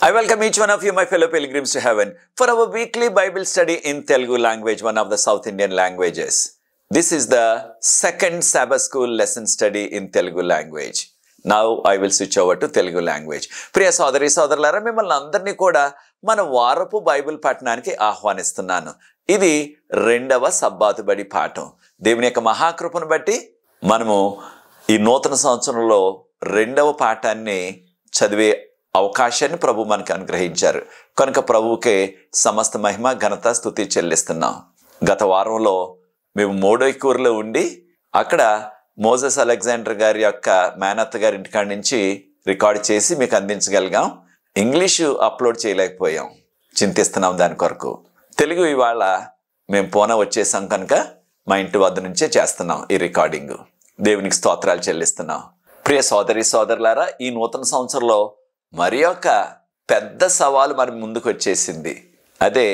I welcome each one of you, my fellow pilgrims to heaven, for our weekly Bible study in Telugu language, one of the South Indian languages. This is the second Sabbath school lesson study in Telugu language. Now I will switch over to Telugu language. ప్రియ సోదరి సోదరులారా, మిమ్మల్ని అందరినీ కూడా మన వారపు Bible పఠనానికి ఆహ్వానిస్తున్నాను. ఇది రెండవ సబ్బాతు బడి పాఠం. దేవుని యొక్క మహాకృపను బట్టి మనము ఈ నూతన సంవత్సరంలో రెండవ పాఠాన్ని చదివే అవకాశాన్ని ప్రభు మనకు అనుగ్రహించారు. కనుక ప్రభువుకే సమస్త మహిమ ఘనత స్తుతి చెల్లిస్తున్నాం. గత వారంలో మేము మోడోకూరులో ఉండి అక్కడ మోజెస్ అలెగ్జాండర్ గారి యొక్క మేనత్త గారి ఇంటికాడ నుంచి రికార్డ్ చేసి మీకు అందించగలిగాం. ఇంగ్లీషు అప్లోడ్ చేయలేకపోయాం, చింతిస్తున్నాం దాని కొరకు. తెలుగు ఇవాళ మేము పూనా వచ్చేసాం కనుక మా ఇంటి వద్ద నుంచే చేస్తున్నాం ఈ రికార్డింగ్. దేవునికి స్తోత్రాలు చెల్లిస్తున్నాం. ప్రియ సోదరి సోదరులారా, ఈ నూతన సంవత్సరంలో మరి ఒక పెద్ద సవాలు మరి ముందుకు వచ్చేసింది. అదే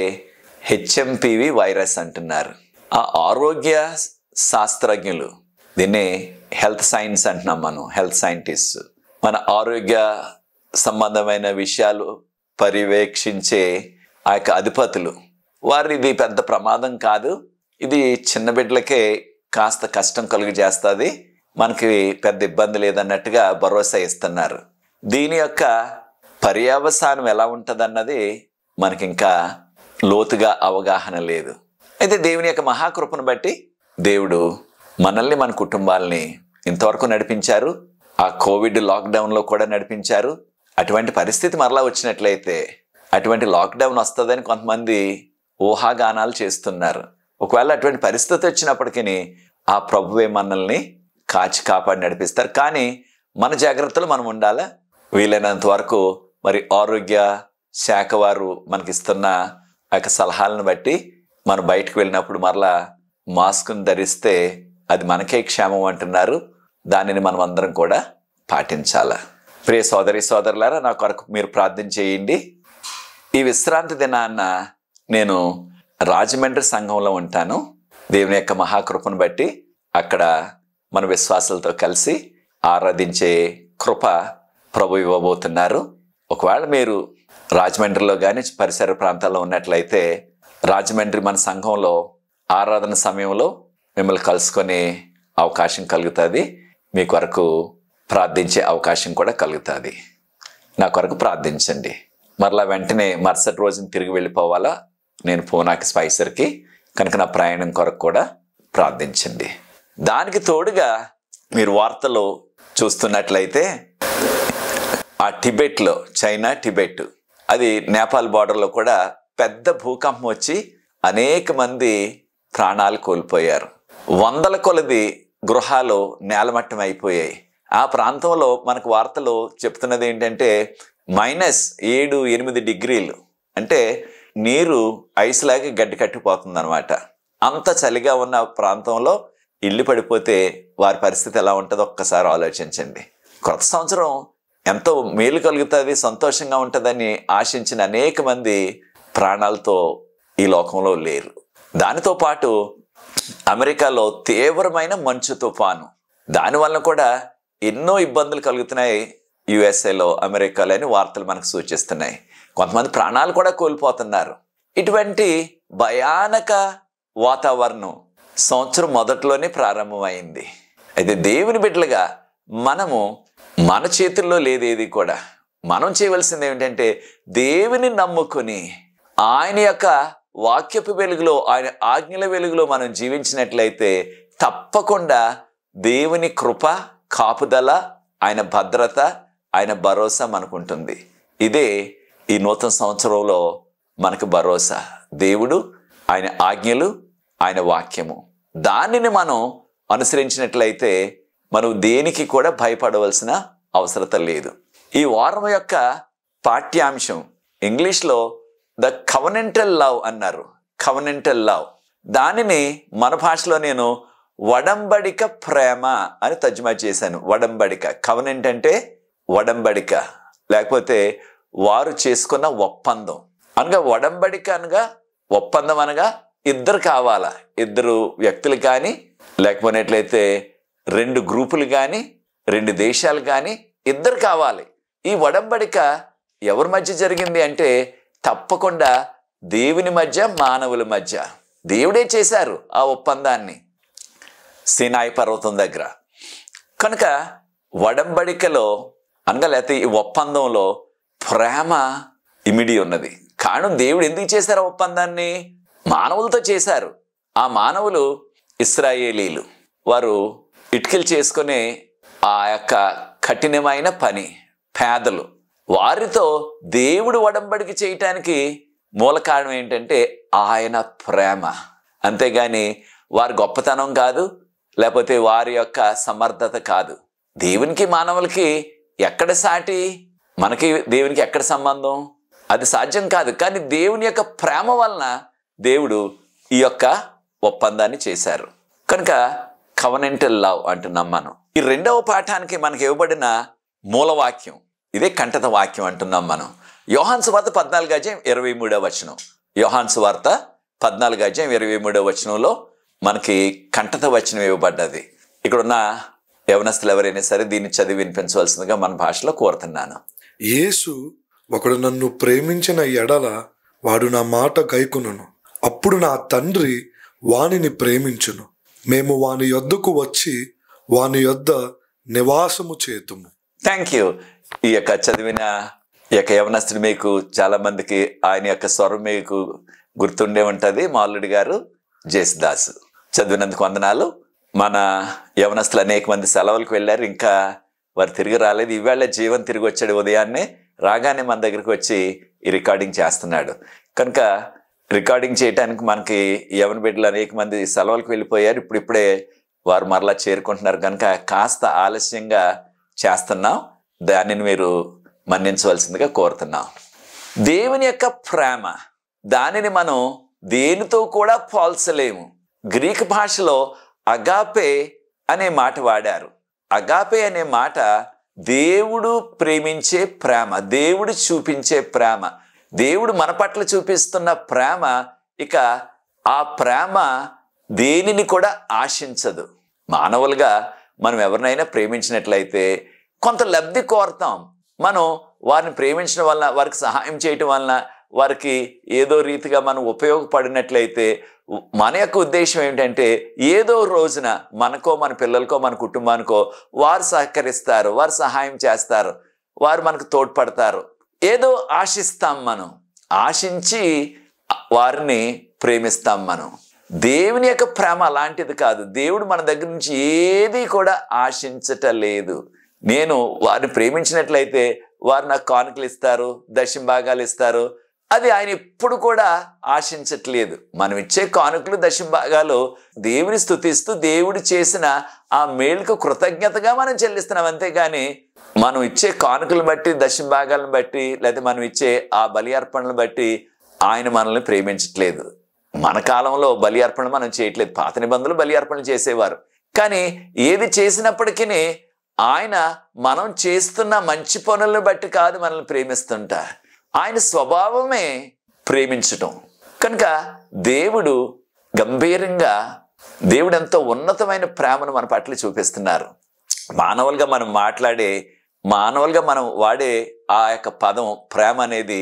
హెచ్ఎంపివి వైరస్ అంటున్నారు. ఆ ఆరోగ్య శాస్త్రజ్ఞులు, దీన్ని హెల్త్ సైన్స్ అంటున్నాం మనం, హెల్త్ సైంటిస్ట్, మన ఆరోగ్య సంబంధమైన విషయాలు పర్యవేక్షించే ఆ యొక్క అధిపతులు, వారు ఇది పెద్ద ప్రమాదం కాదు, ఇది చిన్న బిడ్డలకే కాస్త కష్టం కలుగు చేస్తుంది, మనకి పెద్ద ఇబ్బంది లేదన్నట్టుగా భరోసా ఇస్తున్నారు. దీని యొక్క పర్యవసానం ఎలా ఉంటుందన్నది మనకి ఇంకా లోతుగా అవగాహన లేదు. అయితే దేవుని యొక్క మహాకృపను బట్టి దేవుడు మనల్ని, మన కుటుంబాలని ఇంతవరకు నడిపించారు. ఆ కోవిడ్ లాక్డౌన్లో కూడా నడిపించారు. అటువంటి పరిస్థితి మరలా వచ్చినట్లయితే, అటువంటి లాక్డౌన్ వస్తుందని కొంతమంది ఊహాగానాలు చేస్తున్నారు. ఒకవేళ అటువంటి పరిస్థితి వచ్చినప్పటికీ ఆ ప్రభువే మనల్ని కాచి కాపాడి నడిపిస్తారు. కానీ మన జాగ్రత్తలు మనం ఉండాలా. వీలైనంత వరకు మరి ఆరోగ్య శాఖ వారు మనకిస్తున్న ఆ యొక్క సలహాలను బట్టి మనం బయటకు వెళ్ళినప్పుడు మరలా మాస్క్ను ధరిస్తే అది మనకే క్షేమం అంటున్నారు. దానిని మనం అందరం కూడా పాటించాల. ప్రియ సోదరి సోదరులారా, నా కొరకు మీరు ప్రార్థన చేయండి. ఈ విశ్రాంతి దినాన్న నేను రాజమండ్రి సంఘంలో ఉంటాను. దేవుని యొక్క మహాకృపను బట్టి అక్కడ మన విశ్వాసాలతో కలిసి ఆరాధించే కృప ప్రభు ఇవ్వబోతున్నారు. ఒకవేళ మీరు రాజమండ్రిలో కానీ పరిసర ప్రాంతాల్లో ఉన్నట్లయితే రాజమండ్రి మన సంఘంలో ఆరాధన సమయంలో మిమ్మల్ని కలుసుకునే అవకాశం కలుగుతుంది. మీ కొరకు ప్రార్థించే అవకాశం కూడా కలుగుతుంది. నా కొరకు ప్రార్థించండి. మరలా వెంటనే మరుసటి రోజున తిరిగి వెళ్ళిపోవాలా నేను పూనాకి స్పైసర్కి, కనుక నా ప్రయాణం కొరకు కూడా ప్రార్థించండి. దానికి తోడుగా మీరు వార్తలు చూస్తున్నట్లయితే ఆ టిబెట్లో, చైనా టిబెట్, అది నేపాల్ బార్డర్లో కూడా పెద్ద భూకంపం వచ్చి అనేక మంది ప్రాణాలు కోల్పోయారు. వందల కొలది గృహాలు నేలమట్టం అయిపోయాయి. ఆ ప్రాంతంలో మనకు వార్తలు చెప్తున్నది ఏంటంటే -7-8 డిగ్రీలు, అంటే నీరు ఐస్ లాగా గడ్డి కట్టిపోతుంది అనమాట. అంత చలిగా ఉన్న ప్రాంతంలో ఇల్లు పడిపోతే వారి పరిస్థితి ఎలా ఉంటుందో ఒక్కసారి ఆలోచించండి. కొత్త సంవత్సరం ఎంతో మేలు కలుగుతుంది, సంతోషంగా ఉంటుందని ఆశించిన అనేక మంది ప్రాణాలతో ఈ లోకంలో లేరు. దానితో పాటు అమెరికాలో తీవ్రమైన మంచు తుఫాను, దానివల్ల కూడా ఎన్నో ఇబ్బందులు కలుగుతున్నాయి యుఎస్ఏలో, అమెరికాలో అని వార్తలు మనకు సూచిస్తున్నాయి. కొంతమంది ప్రాణాలు కూడా కోల్పోతున్నారు. ఇటువంటి భయానక వాతావరణం సంవత్సరం మొదట్లోనే ప్రారంభమైంది. అయితే దేవుని బిడ్డలుగా మనము, మన చేతుల్లో లేదేది కూడా. మనం చేయవలసింది ఏమిటంటే దేవుని నమ్ముకొని ఆయన యొక్క వాక్యపు వెలుగులో, ఆయన ఆజ్ఞల వెలుగులో మనం జీవించినట్లయితే తప్పకుండా దేవుని కృప, కాపుదల, ఆయన భద్రత, ఆయన భరోసా మనకుంటుంది. ఇదే ఈ నూతన సంవత్సరంలో మనకు భరోసా. దేవుడు, ఆయన ఆజ్ఞలు, ఆయన వాక్యము, దానిని మనం అనుసరించినట్లయితే మనం దేనికి కూడా భయపడవలసిన అవసరత లేదు. ఈ వారం యొక్క పాఠ్యాంశం ఇంగ్లీష్లో ద కవనెంటల్ లవ్ అన్నారు. కవనెంటల్ లవ్, దానిని మన భాషలో నేను వడంబడిక ప్రేమ అని తర్జుమా చేశాను. వడంబడిక, కవనెంట్ అంటే వడంబడిక, లేకపోతే వారు చేసుకున్న ఒప్పందం అనగా వడంబడిక అనగా ఒప్పందం అనగా ఇద్దరు కావాలా, ఇద్దరు వ్యక్తులు కానీ, లేకపోయినట్లయితే 2 గ్రూపులు కానీ, 2 దేశాలు కానీ, ఇద్దరు కావాలి. ఈ వడంబడిక ఎవరి మధ్య జరిగింది అంటే తప్పకుండా దేవుని మధ్య, మానవుల మధ్య. దేవుడే చేశారు ఆ ఒప్పందాన్ని సీనాయి పర్వతం దగ్గర. కనుక వడంబడికలో అనగా లేకపోతే ఈ ఒప్పందంలో ప్రేమ ఇమిడి ఉన్నది. కారణం దేవుడు ఎందుకు చేశారు ఆ ఒప్పందాన్ని? మానవులతో చేశారు. ఆ మానవులు ఇశ్రాయేలీలు. వారు ఇటుకలు చేసుకునే ఆ యొక్క కఠినమైన పని, పేదలు. వారితో దేవుడు వడంబడిక చేయటానికి మూల కారణం ఏంటంటే ఆయన ప్రేమ. అంతేగాని వారి గొప్పతనం కాదు, లేకపోతే వారి యొక్క సమర్థత కాదు. దేవునికి మానవులకి ఎక్కడ సాటి? మనకి దేవునికి ఎక్కడ సంబంధం? అది సాధ్యం కాదు. కానీ దేవుని యొక్క ప్రేమ వలన దేవుడు ఈ యొక్క ఒప్పందాన్ని చేశారు. కనుక కవనెంటల్ లవ్ అంటున్నాం మనం. ఈ రెండవ పాఠానికి మనకి ఇవ్వబడిన మూలవాక్యం ఇదే కంటత వాక్యం అంటున్నాం మనం. యోహాను సువార్త 14:23. యోహాను సువార్త 14:23 మనకి కంటత వచనం ఇవ్వబడ్డది. ఇక్కడున్న యవనస్తులు ఎవరైనా సరే దీన్ని చదివి వినిపించవలసిందిగా మన భాషలో కోరుతున్నాను. యేసు, ఒకడు నన్ను ప్రేమించిన ఎడల వాడు నా మాట గైకొనును, అప్పుడు నా తండ్రి వానిని ప్రేమించును, మేము వాని యొద్దకు వచ్చి వాని యొద్ద నివాసము చేతుము. Thank you. ఈ యొక్క చదివిన ఈ యొక్క యవనస్తుడు మీకు చాలా మందికి ఆయన యొక్క స్వరం మీకు గుర్తుండే ఉంటుంది. మాల్లుడి గారు, జేసుదాసు. చదివినందుకు వందనాలు. మన యవనస్తులు అనేక మంది సెలవులకు వెళ్ళారు, ఇంకా వారు తిరిగి రాలేదు. ఈవేళ జీవన్ తిరిగి వచ్చాడు. ఉదయాన్నే రాగానే మన దగ్గరికి వచ్చి ఈ రికార్డింగ్ చేస్తున్నాడు. కనుక రికార్డింగ్ చేయడానికి మనకి యవన బిడ్డలు అనేక మంది సెలవులకు వెళ్ళిపోయారు. ఇప్పుడిప్పుడే వారు మరలా చేరుకుంటున్నారు. కనుక కాస్త ఆలస్యంగా చేస్తున్నాం. దానిని మీరు మన్నించవలసిందిగా కోరుతున్నాం. దేవుని యొక్క ప్రేమ, దానిని మనం దేనితో కూడా పోల్చలేము. గ్రీకు భాషలో అగాపే అనే మాట వాడారు. అగాపే అనే మాట దేవుడు ప్రేమించే ప్రేమ, దేవుడు చూపించే ప్రేమ, దేవుడు మన పట్ల చూపిస్తున్న ప్రేమ. ఇక ఆ ప్రేమ దేనిని కూడా ఆశించదు. మానవులుగా మనం ఎవరినైనా ప్రేమించినట్లయితే కొంత లబ్ధి కోరుతాం. మనం వారిని ప్రేమించడం వలన, వారికి సహాయం చేయటం వలన, వారికి ఏదో రీతిగా మనం ఉపయోగపడినట్లయితే మన యొక్క ఉద్దేశం ఏంటంటే ఏదో రోజున మనకో, మన పిల్లలకో, మన కుటుంబానికో వారు సహకరిస్తారు, వారు సహాయం చేస్తారు, వారు మనకు తోడ్పడతారు. ఏదో ఆశిస్తాం. మనం ఆశించి వారిని ప్రేమిస్తాం. మనం దేవుని యొక్క ప్రేమ అలాంటిది కాదు. దేవుడు మన దగ్గర నుంచి ఏది కూడా ఆశించటలేదు. నేను వారిని ప్రేమించినట్లయితే వారు నాకు కానుకలు ఇస్తారు, దశంభాగాలు ఇస్తారు. అది ఆయన ఎప్పుడు కూడా ఆశించట్లేదు. మనం ఇచ్చే కానుకలు, దశంభాగాలు దేవుని స్తుతిస్తూ దేవుడు చేసిన ఆ మేలుకు కృతజ్ఞతగా మనం చెల్లిస్తున్నాం. అంతేగాని మనం ఇచ్చే కానుకలను బట్టి, దశంభాగాలను బట్టి, లేదా మనం ఇచ్చే ఆ బలి అర్పణలను బట్టి ఆయన మనల్ని ప్రేమించట్లేదు. మన కాలంలో బలి అర్పణ మనం చేయట్లేదు. పాత నిబంధనలు బలి అర్పణలు చేసేవారు. కానీ ఏది చేసినప్పటికీ ఆయన మనం చేస్తున్న మంచి పనులను బట్టి కాదు మనల్ని ప్రేమిస్తుంటారు. ఆయన స్వభావమే ప్రేమించటం. కనుక దేవుడు గంభీరంగా, దేవుడు ఎంతో ఉన్నతమైన ప్రేమను మన పట్ల చూపిస్తున్నారు. మానవులుగా మనం వాడే ఆ యొక్క పదం ప్రేమ అనేది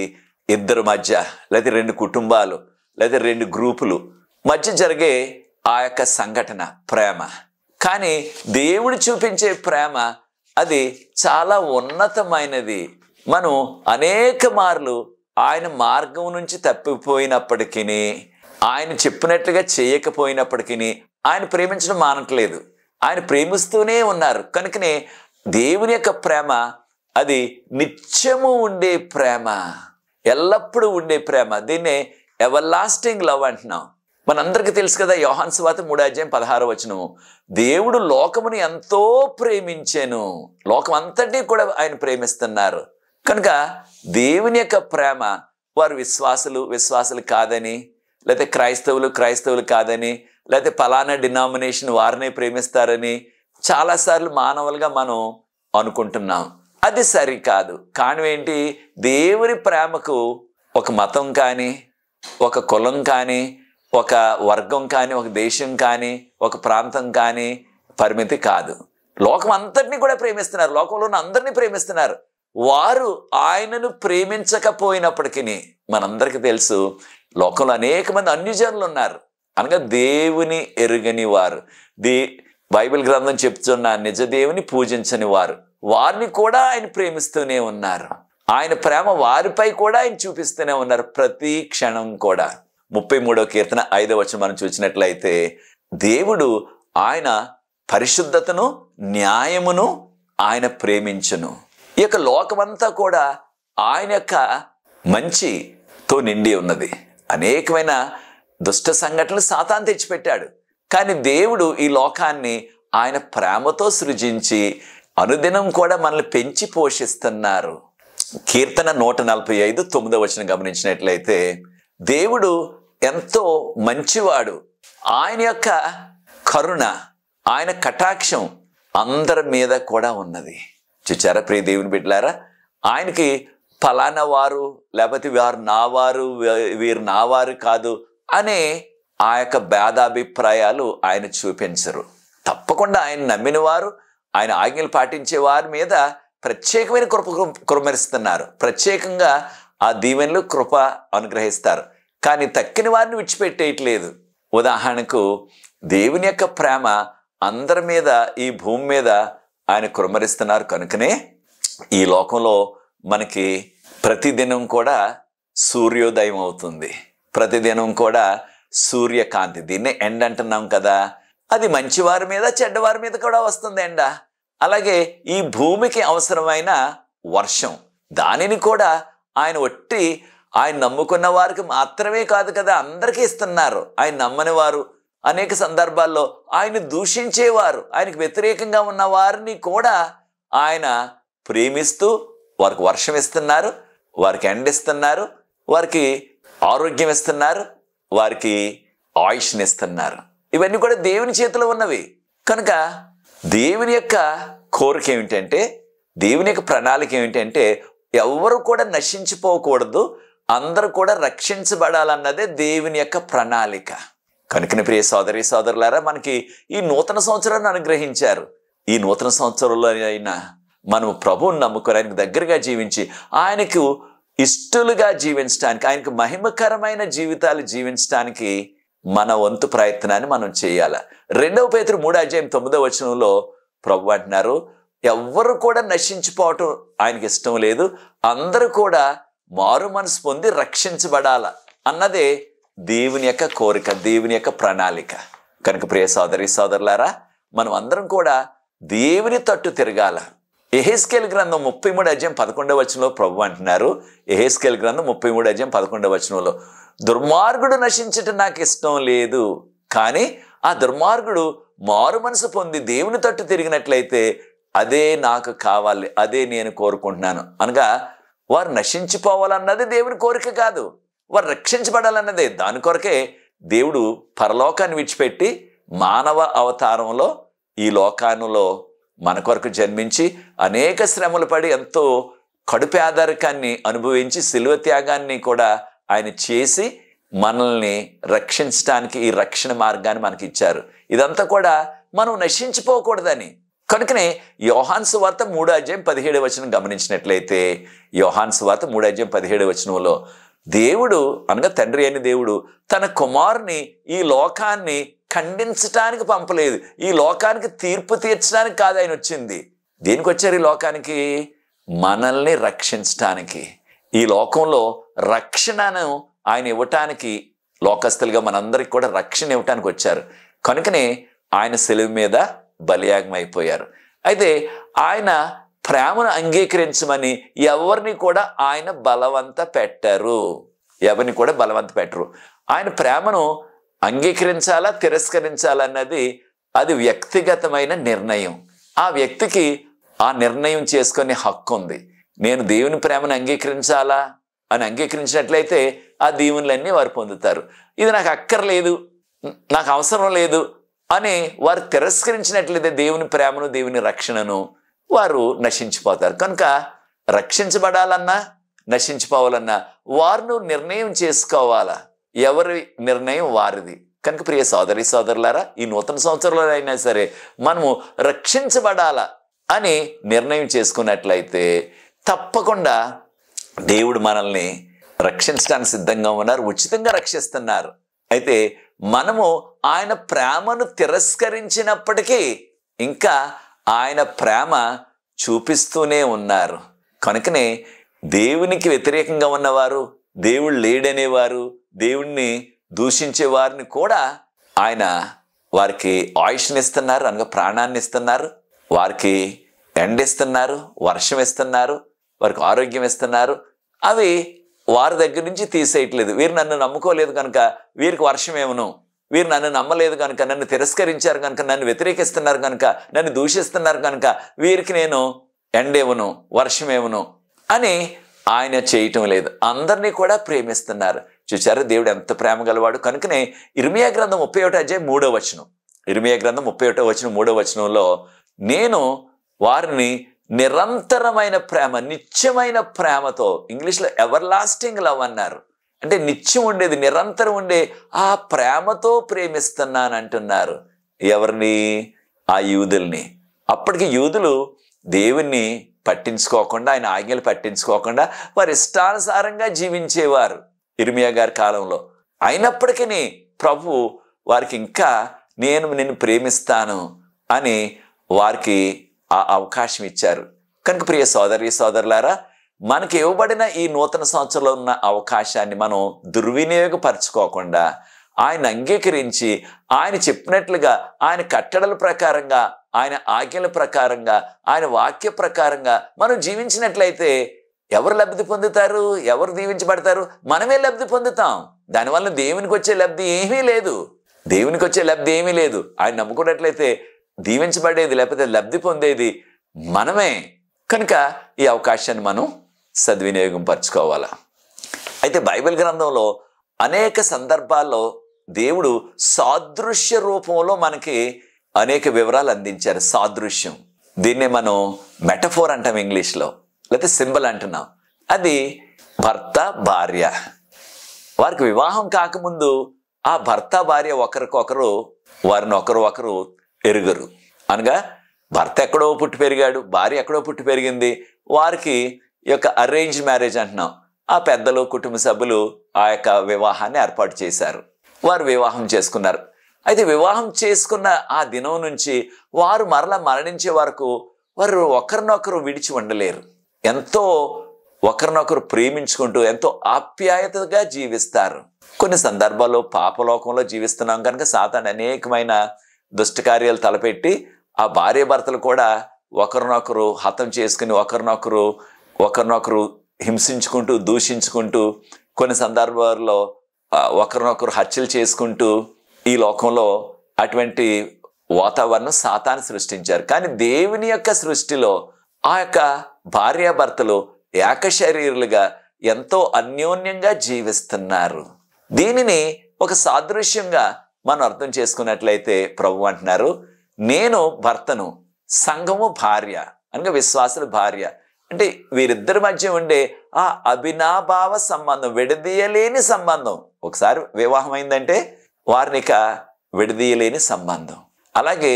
ఇద్దరు మధ్య, లేదా రెండు కుటుంబాలు, లేదా రెండు గ్రూపులు మధ్య జరిగే ఆ యొక్క సంఘటన ప్రేమ. కానీ దేవుడు చూపించే ప్రేమ అది చాలా ఉన్నతమైనది. మనం అనేక మార్లు ఆయన మార్గం నుంచి తప్పిపోయినప్పటికీ, ఆయన చెప్పినట్లుగా చేయకపోయినప్పటికీ ఆయన ప్రేమించడం మానట్లేదు. ఆయన ప్రేమిస్తూనే ఉన్నారు. కనుకనే దేవుని యొక్క ప్రేమ అది నిత్యము ఉండే ప్రేమ, ఎల్లప్పుడూ ఉండే ప్రేమ. దీన్నే ఎవర్ లాస్టింగ్ లవ్ అంటున్నాం. మనందరికీ తెలుసు కదా, యోహాను సువార్త 3:16. దేవుడు లోకముని ఎంతో ప్రేమించెను. లోకం అంతటి కూడా ఆయన ప్రేమిస్తున్నారు. కనుక దేవుని యొక్క ప్రేమ, వారు విశ్వాసులు కాదని, లేకపోతే క్రైస్తవులు కాదని, లేకపోతే పలానా డినామినేషన్ వారినే ప్రేమిస్తారని చాలాసార్లు మానవులుగా మనం అనుకుంటున్నాం. అది సరికాదు. కారణం ఏంటి? దేవుని ప్రేమకు ఒక మతం కానీ, ఒక కులం కానీ, ఒక వర్గం కానీ, ఒక దేశం కానీ, ఒక ప్రాంతం కానీ పరిమితి కాదు. లోకం అంతటినీ కూడా ప్రేమిస్తున్నారు. లోకంలో ఉన్న అందరినీ ప్రేమిస్తున్నారు. వారు ఆయనను ప్రేమించకపోయినప్పటికీ, మనందరికీ తెలుసు లోకంలో అనేక మంది అన్యజనులు ఉన్నారు, అనగా దేవుని ఎరుగని వారు, బైబిల్ గ్రంథం చెప్తున్న నిజ దేవుని పూజించని వారు, వారిని కూడా ఆయన ప్రేమిస్తూనే ఉన్నారు. ఆయన ప్రేమ వారిపై కూడా ఆయన చూపిస్తూనే ఉన్నారు ప్రతి క్షణం కూడా. 33వ కీర్తన 5వ వచనం మనం చూసినట్లయితే, దేవుడు ఆయన పరిశుద్ధతను న్యాయమును ఆయన ప్రేమించును. ఈ యొక్క లోకమంతా కూడా ఆయన యొక్క మంచితో నిండి ఉన్నది. అనేకమైన దుష్ట సంఘటనలు సాతాను తెచ్చిపెట్టాడు. కానీ దేవుడు ఈ లోకాన్ని ఆయన ప్రేమతో సృజించి అనుదినం కూడా మనల్ని పెంచి పోషిస్తున్నారు. కీర్తన 145 9వ వచనం గమనించినట్లయితే, దేవుడు ఎంతో మంచివాడు, ఆయన యొక్క కరుణ, ఆయన కటాక్షం అందరి మీద కూడా ఉన్నది. చూచారా ప్రియ దేవుని బిడ్డలారా, ఆయనకి ఫలానా వారు లేకపోతే వారు నా వారు, వీరు నా వారు కాదు అనే ఆ యొక్క భేదాభిప్రాయాలు ఆయన చూపించరు. తప్పకుండా ఆయన నమ్మిన వారు, ఆయన ఆజ్ఞలు పాటించే వారి మీద ప్రత్యేకమైన కృప కుమ్మరిస్తున్నారు. ప్రత్యేకంగా ఆ దీవెనలు కృప అనుగ్రహిస్తారు. కానీ తక్కిన వారిని విడిచిపెట్టేయట్లేదు. ఉదాహరణకు దేవుని యొక్క ప్రేమ అందరి మీద, ఈ భూమి మీద ఆయన కుమ్మరిస్తున్నారు. కనుకనే ఈ లోకంలో మనకి ప్రతిదినం కూడా సూర్యోదయం అవుతుంది, ప్రతిదినం కూడా సూర్యకాంతి, దీన్నే ఎండ అంటున్నాం కదా, అది మంచివారి మీద చెడ్డవారి మీద కూడా వస్తుంది ఎండ. అలాగే ఈ భూమికి అవసరమైన వర్షం, దానిని కూడా ఆయన ఒట్టి ఆయన నమ్ముకున్న వారికి మాత్రమే కాదు కదా, అందరికీ ఇస్తున్నారు. ఆయన నమ్మని వారు అనేక సందర్భాల్లో ఆయన దూషించేవారు, ఆయనకు వ్యతిరేకంగా ఉన్న వారిని కూడా ఆయన ప్రేమిస్తూ వారికి వర్షం ఇస్తున్నారు, వారికి ఎండిస్తున్నారు, వారికి ఆరోగ్యం ఇస్తున్నారు, వారికి ఆయుష్ని ఇస్తున్నారు. ఇవన్నీ కూడా దేవుని చేతిలో ఉన్నవి. కనుక దేవుని యొక్క కోరిక ఏమిటంటే, దేవుని యొక్క ప్రణాళిక ఏమిటంటే, ఎవరు కూడా నశించిపోకూడదు, అందరూ కూడా రక్షించబడాలన్నదే దేవుని యొక్క ప్రణాళిక. కనుకనే ప్రియ సోదరి సోదరులారా, మనకి ఈ నూతన సంవత్సరాన్ని అనుగ్రహించారు. ఈ నూతన సంవత్సరంలో అయినా మనం ప్రభువుని నమ్ముకొని ఆయనకు దగ్గరగా జీవించి ఆయనకు ఇష్టలుగా జీవించడానికి, ఆయనకు మహిమకరమైన జీవితాలు జీవించడానికి మన వంతు ప్రయత్నాన్ని మనం చేయాలి. 2వ పేతురు 3:9వ వచనంలో ప్రభు అంటున్నారు, ఎవ్వరు కూడా నశించిపోవటం ఆయనకి ఇష్టం లేదు, అందరూ కూడా మారు మనసు పొంది రక్షించబడాల అన్నదే దేవుని యొక్క కోరిక, దేవుని యొక్క ప్రణాళిక. కనుక ప్రియ సోదరి సోదరులారా, మనం అందరం కూడా దేవుని తట్టు తిరగాల. యెహెజ్కేలు గ్రంథం 33:11వ వచనంలో ప్రభు అంటున్నారు, యెహెజ్కేలు గ్రంథం 33:11వ వచనంలో, దుర్మార్గుడు నశించటం నాకు ఇష్టం లేదు, కానీ ఆ దుర్మార్గుడు మారు మనసు పొంది దేవుని తట్టు తిరిగినట్లయితే అదే నాకు కావాలి, అదే నేను కోరుకుంటున్నాను. అనగా వారు నశించిపోవాలన్నది దేవుని కోరిక కాదు, వారు రక్షించబడాలన్నదే. దాని కొరకే దేవుడు పరలోకాన్ని విడిచిపెట్టి మానవ అవతారంలో ఈ లోకానులో మన కొరకు జన్మించి అనేక శ్రమలు పడి ఎంతో కడుపేదరికాన్ని అనుభవించి శిలువ త్యాగాన్ని కూడా ఆయన చేసి మనల్ని రక్షించడానికి ఈ రక్షణ మార్గాన్ని మనకి ఇచ్చారు. ఇదంతా కూడా మనం నశించిపోకూడదని. కనుకనే యోహాను సువార్త 3:17 వచనం గమనించినట్లయితే, యోహాను సువార్త 3:17 వచనంలో దేవుడు అనగా తండ్రి అయిన దేవుడు తన కుమారుని ఈ లోకాన్ని ఖండించటానికి పంపలేదు, ఈ లోకానికి తీర్పు తీర్చడానికి కాదు ఆయన వచ్చింది. దేనికి వచ్చారు ఈ లోకానికి? మనల్ని రక్షించటానికి. ఈ లోకంలో రక్షణను ఆయన ఇవ్వటానికి, లోకస్తులుగా మనందరికి కూడా రక్షణ ఇవ్వటానికి వచ్చారు. కనుకనే ఆయన శిలువ మీద బలియాగం అయిపోయారు. అయితే ఆయన ప్రేమను అంగీకరించమని ఎవరిని కూడా ఆయన బలవంత పెట్టరు, ఎవరిని కూడా బలవంత పెట్టరు. ఆయన ప్రేమను అంగీకరించాలా తిరస్కరించాలన్నది అది వ్యక్తిగతమైన నిర్ణయం. ఆ వ్యక్తికి ఆ నిర్ణయం చేసుకునే హక్కు ఉంది. నేను దేవుని ప్రేమను అంగీకరించాలా అని అంగీకరించినట్లయితే ఆ దీవెనలన్నీ వారు పొందుతారు. ఇది నాకు అక్కర్లేదు, నాకు అవసరం లేదు అని వారు తిరస్కరించినట్లయితే దేవుని ప్రేమను, దేవుని రక్షణను, వారు నశించిపోతారు. కనుక రక్షించబడాలన్నా నశించిపోవాలన్నా వారు నిర్ణయం చేసుకోవాలా, ఎవరి నిర్ణయం వారిది. కనుక ప్రియ సోదరి సోదరులారా, ఈ నూతన సంవత్సరంలో అయినా సరే మనము రక్షించబడాలా అని నిర్ణయం చేసుకున్నట్లయితే తప్పకుండా దేవుడు మనల్ని రక్షించడానికి సిద్ధంగా ఉన్నారు, ఉచితంగా రక్షిస్తున్నారు. అయితే మనము ఆయన ప్రేమను తిరస్కరించినప్పటికీ ఇంకా ఆయన ప్రేమ చూపిస్తూనే ఉన్నారు. కనుకనే దేవునికి వ్యతిరేకంగా ఉన్నవారు, దేవుడు లేడనేవారు, దేవుణ్ణి దూషించే వారిని కూడా ఆయన వారికి ఆయుష్ని ఇస్తున్నారు, అనగా ప్రాణాన్ని ఇస్తున్నారు, వారికి ఎండిస్తున్నారు, వర్షం ఇస్తున్నారు, వారికి ఆరోగ్యం ఇస్తున్నారు. అవి వారి దగ్గర నుంచి తీసేయట్లేదు. వీరు నన్ను నమ్ముకోలేదు కనుక వీరికి వర్షం ఏమను, వీరు నన్ను నమ్మలేదు కనుక, నన్ను తిరస్కరించారు కనుక, నన్ను వ్యతిరేకిస్తున్నారు కనుక, నన్ను దూషిస్తున్నారు కనుక వీరికి నేను ఎండేవను, వర్షమేవను అని ఆయన చేయటం లేదు. అందరినీ కూడా ప్రేమిస్తున్నారు. చూచారు దేవుడు ఎంత ప్రేమ గలవాడు. కనుకనే ఇర్మియా గ్రంథం 31:3 ఇర్మియా గ్రంథం 31:3 నేను వారిని నిరంతరమైన ప్రేమ, నిత్యమైన ప్రేమతో, ఇంగ్లీష్లో ఎవర్ లాస్టింగ్ లవ్ అన్నారు. అంటే నిత్యం ఉండేది, నిరంతరం ఉండే ఆ ప్రేమతో ప్రేమిస్తున్నానంటున్నారు. ఎవరిని? ఆ యూదుల్ని. అప్పటికి యూదులు దేవుణ్ణి పట్టించుకోకుండా, ఆయన ఆజ్ఞలు పట్టించుకోకుండా వారి ఇష్టానుసారంగా జీవించేవారు ఇర్మియా గారి కాలంలో. అయినప్పటికీ ప్రభు వారికి ఇంకా నిన్ను ప్రేమిస్తాను అని వారికి ఆ అవకాశం ఇచ్చారు. కనుక ప్రియ సోదరి సోదరులారా, మనకి ఇవ్వబడిన ఈ నూతన సంవత్సరంలో ఉన్న అవకాశాన్ని మనం దుర్వినియోగపరచుకోకుండా ఆయన అంగీకరించి ఆయన చెప్పినట్లుగా, ఆయన కట్టడల ప్రకారంగా, ఆయన ఆజ్ఞల ప్రకారంగా, ఆయన వాక్య ప్రకారంగా మనం జీవించినట్లయితే ఎవరు లబ్ధి పొందుతారు? ఎవరు దీవించబడతారు? మనమే లబ్ధి పొందుతాం. దానివల్ల దేవునికి వచ్చే లబ్ధి ఏమీ లేదు. దేవునికి వచ్చే లబ్ధి ఏమీ లేదు. ఆయన నమ్ముకున్నట్లయితే దీవించబడేది, లేకపోతే లబ్ధి పొందేది మనమే. కనుక ఈ అవకాశాన్ని మనం సద్వినియోగం పరచుకోవాలా. అయితే బైబిల్ గ్రంథంలో అనేక సందర్భాల్లో దేవుడు సాదృశ్య రూపంలో మనకి అనేక వివరాలు అందించారు. సాదృశ్యం, దీన్నే మనం మెటఫోర్ అంటాం ఇంగ్లీష్లో, లేకపోతే సింబల్ అంటున్నాం. అది భర్త భార్య. వారికి వివాహం కాకముందు ఆ భర్త భార్య ఒకరికొకరు వారిని ఒకరు ఎరుగరు. అనగా భర్త ఎక్కడో పుట్టి పెరిగాడు, భార్య ఎక్కడో పుట్టి పెరిగింది. వారికి ఈ యొక్క అరేంజ్ మ్యారేజ్ అంటున్నాం. ఆ పెద్దలు, కుటుంబ సభ్యులు ఆ యొక్క వివాహాన్ని ఏర్పాటు చేశారు. వారు వివాహం చేసుకున్నారు. అయితే వివాహం చేసుకున్న ఆ దినం నుంచి వారు మరలా మరణించే వరకు వారు ఒకరినొకరు విడిచి ఉండలేరు. ఎంతో ఒకరినొకరు ప్రేమించుకుంటూ ఎంతో ఆప్యాయతగా జీవిస్తారు. కొన్ని సందర్భాల్లో పాపలోకంలో జీవిస్తున్నాం కనుక సాతాను అనేకమైన దుష్టకార్యాలు తలపెట్టి ఆ భార్య భర్తలు కూడా ఒకరినొకరు హతం చేసుకుని ఒకరినొకరు హింసించుకుంటూ, దూషించుకుంటూ, కొన్ని సందర్భాల్లో ఒకరినొకరు హత్యలు చేసుకుంటూ ఈ లోకంలో అటువంటి వాతావరణం సాతాను సృష్టించారు. కానీ దేవుని యొక్క సృష్టిలో ఆ యొక్క భార్యాభర్తలు ఏకశరీరులుగా ఎంతో అన్యోన్యంగా జీవిస్తున్నారు. దీనిని ఒక సాదృశ్యంగా మనం అర్థం చేసుకున్నట్లయితే ప్రభు అంటున్నారు, నేను భర్తను, సంఘము భార్య, అనగా విశ్వాసుల భార్య. అంటే వీరిద్దరి మధ్య ఉండే ఆ అభినాభావ సంబంధం, విడదీయలేని సంబంధం. ఒకసారి వివాహం అయిందంటే వారిని ఇక విడదీయలేని సంబంధం. అలాగే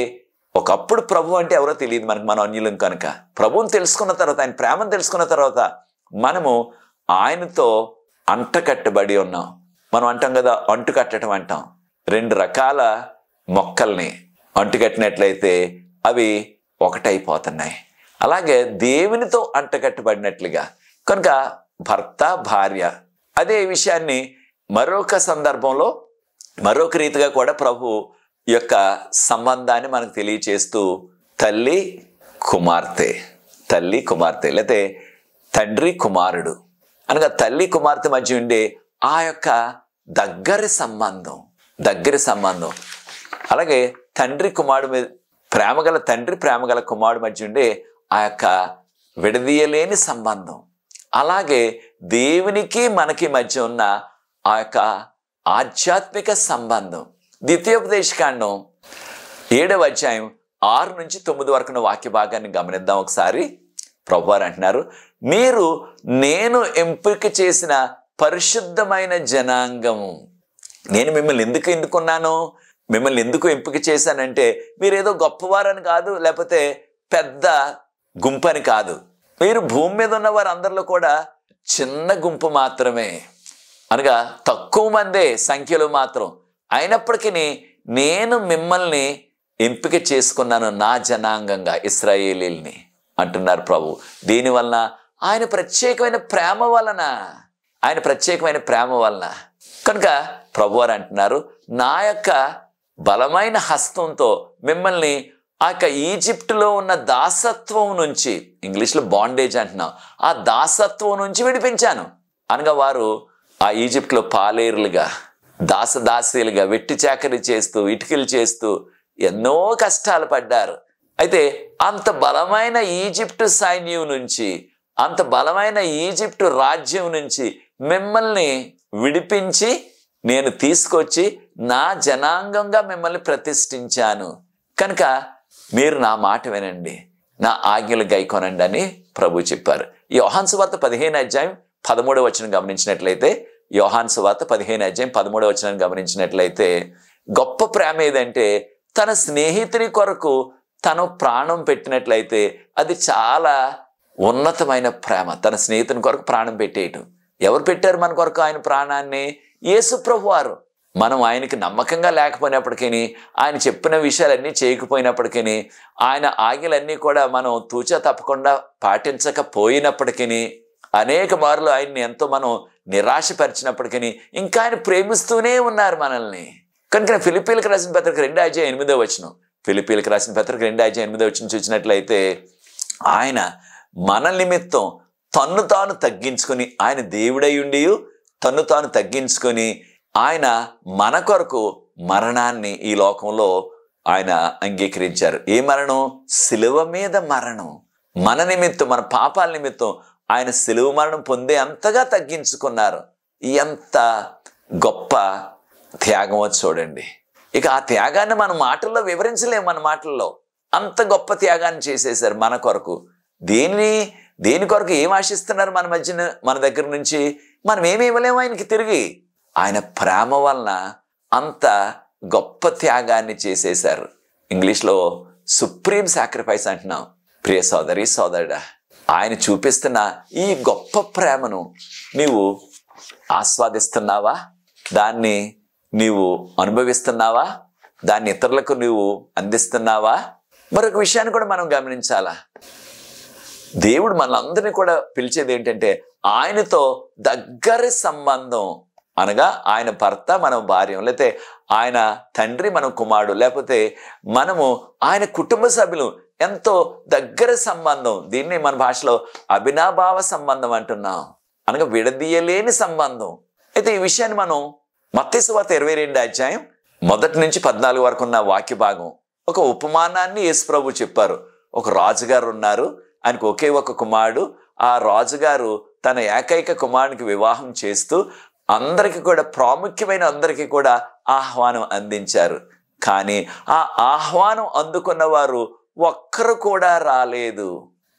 ఒకప్పుడు ప్రభు అంటే ఎవరో తెలియదు మనకు, మనం అన్యులం కనుక. ప్రభువుని తెలుసుకున్న తర్వాత, ఆయన ప్రేమను తెలుసుకున్న తర్వాత మనము ఆయనతో అంటకట్టబడి ఉన్నాం. మనం అంటాం కదా, అంటు కట్టడం అంటాం. 2 రకాల మొక్కల్ని అంటుకట్టినట్లయితే అవి ఒకటైపోతున్నాయి. అలాగే దేవునితో అంటకట్టబడినట్లుగా. కనుక భర్త భార్య, అదే విషయాన్ని మరొక సందర్భంలో మరొక రీతిగా కూడా ప్రభు ఈ యొక్క సంబంధాన్ని మనకు తెలియచేస్తూ తల్లి కుమార్తె లేకపోతే తండ్రి కుమారుడు, అనగా తల్లి కుమార్తె మధ్య ఉండే ఆ యొక్క దగ్గరి సంబంధం. అలాగే తండ్రి కుమారుడు మీద ప్రేమగల తండ్రి, ప్రేమగల కుమారుడు మధ్య ఉండే ఆ యొక్క విడదీయలేని సంబంధం. అలాగే దేవునికి మనకి మధ్య ఉన్న ఆ యొక్క ఆధ్యాత్మిక సంబంధం. ద్వితీయోపదేశకాండం 7వ అధ్యాయం 6 నుంచి 9 వరకు వాక్య భాగాన్ని గమనిద్దాం ఒకసారి. ప్రభువారు అంటున్నారు, మీరు నేను ఎంపిక చేసిన పరిశుద్ధమైన జనాంగము. నేను మిమ్మల్ని ఎందుకు ఎన్నుకున్నాను, మిమ్మల్ని ఎందుకు ఎంపిక చేశానంటే మీరేదో గొప్పవారని కాదు, లేకపోతే పెద్ద గుంపని కాదు. మీరు భూమి మీద ఉన్న వారందరిలో కూడా చిన్న గుంపు మాత్రమే, అనగా తక్కువ మందే సంఖ్యలో మాత్రం. అయినప్పటికీ నేను మిమ్మల్ని ఎంపిక చేసుకున్నాను నా జనాంగంగా, ఇశ్రాయేలీల్ని అంటున్నారు ప్రభు. దీనివలన ఆయన ప్రత్యేకమైన ప్రేమ వలన, కనుక ప్రభువారు అంటున్నారు, నా యొక్క బలమైన హస్తంతో మిమ్మల్ని ఆ యొక్క ఈజిప్టులో ఉన్న దాసత్వం నుంచి, ఇంగ్లీష్లో బాండేజ్ అంటున్నాం, ఆ దాసత్వం నుంచి విడిపించాను. అనగా వారు ఆ ఈజిప్ట్లో పాలేరులుగా, దాసదాసీలుగా వెట్టి చాకరీ చేస్తూ, ఇటుకలు చేస్తూ ఎన్నో కష్టాలు పడ్డారు. అయితే అంత బలమైన ఈజిప్టు సైన్యం నుంచి, అంత బలమైన ఈజిప్టు రాజ్యం నుంచి మిమ్మల్ని విడిపించి నేను తీసుకొచ్చి నా జనాంగంగా మిమ్మల్ని ప్రతిష్ఠించాను. కనుక మీరు నా మాట వినండి, నా ఆజ్ఞలు గైకొనండి అని ప్రభు చెప్పారు. యోహాను సువార్త 15:13 గమనించినట్లయితే, యోహాను సువార్త 15:13 గమనించినట్లయితే, గొప్ప ప్రేమ ఏదంటే తన స్నేహితుని కొరకు తను ప్రాణం పెట్టినట్లయితే అది చాలా ఉన్నతమైన ప్రేమ. తన స్నేహితుని కొరకు ప్రాణం పెట్టేయటం. ఎవరు పెట్టారు మన కొరకు ఆయన ప్రాణాన్ని? యేసు ప్రభువారు. మనం ఆయనకి నమ్మకంగా లేకపోయినప్పటికీ, ఆయన చెప్పిన విషయాలన్నీ చేయకపోయినప్పటికీ, ఆయన ఆజ్ఞలన్నీ కూడా మనం తూచా తప్పకుండా పాటించకపోయినప్పటికీ, అనేక మార్లు ఆయన్ని ఎంతో మనం నిరాశపరిచినప్పటికీ ఇంకా ఆయన ప్రేమిస్తూనే ఉన్నారు మనల్ని. కనుక ఫిలిప్పీలకు రాసిన పత్రిక 2:8 ఫిలిప్పీలకు రాసిన పత్రిక 2:8 చూసినట్లయితే, ఆయన మన నిమిత్తం తన్ను తాను తగ్గించుకొని, ఆయన దేవుడై ఉండి తన్ను తాను తగ్గించుకొని ఆయన మన కొరకు మరణాన్ని ఈ లోకంలో ఆయన అంగీకరించారు. ఏ మరణం? సిలువ మీద మరణం. మన నిమిత్తం, మన పాపాల నిమిత్తం ఆయన సిలువ మరణం పొందే అంతగా తగ్గించుకున్నారు. ఎంత గొప్ప త్యాగమో చూడండి. ఇక ఆ త్యాగాన్ని మన మాటల్లో వివరించలేము. మన మాటల్లో అంత గొప్ప త్యాగాన్ని చేసేశారు మన కొరకు. దేని కొరకు ఏం ఆశిస్తున్నారు మన మధ్యన, మన దగ్గర నుంచి? మనం ఏమి ఇవ్వలేము ఆయనకి తిరిగి. ఆయన ప్రేమ వలన అంత గొప్ప త్యాగాన్ని చేసేశారు. ఇంగ్లీష్లో సుప్రీం సాక్రిఫైస్ అంటున్నాం. ప్రియ సోదరి సోదరుడా, ఆయన చూపిస్తున్న ఈ గొప్ప ప్రేమను నీవు ఆస్వాదిస్తున్నావా? దాన్ని నీవు అనుభవిస్తున్నావా? దాన్ని ఇతరులకు నీవు అందిస్తున్నావా? మరొక విషయాన్ని కూడా మనం గమనించాలా. దేవుడు మనందరినీ కూడా పిలిచేది ఏంటంటే ఆయనతో దగ్గర సంబంధం. అనగా ఆయన భర్త, మనం భార్య, లేకపోతే ఆయన తండ్రి, మనం కుమారుడు, లేకపోతే మనము ఆయన కుటుంబ సభ్యులు, ఎంతో దగ్గర సంబంధం. దీన్ని మన భాషలో అభినాభావ సంబంధం అంటున్నాం. అనగా విడదీయలేని సంబంధం. అయితే ఈ విషయాన్ని మనం మత్తయి సువార్త 22:1-14 వరకు ఉన్న వాక్య భాగం, ఒక ఉపమానాన్ని యేసు ప్రభు చెప్పారు. ఒక రాజుగారు ఉన్నారు, ఆయనకు ఒకే ఒక కుమారుడు. ఆ రాజుగారు తన ఏకైక కుమారునికి వివాహం చేస్తూ అందరికీ కూడా, ప్రాముఖ్యమైన అందరికీ కూడా ఆహ్వానం అందించారు. కానీ ఆ ఆహ్వానం అందుకున్న వారు ఒక్కరు కూడా రాలేదు.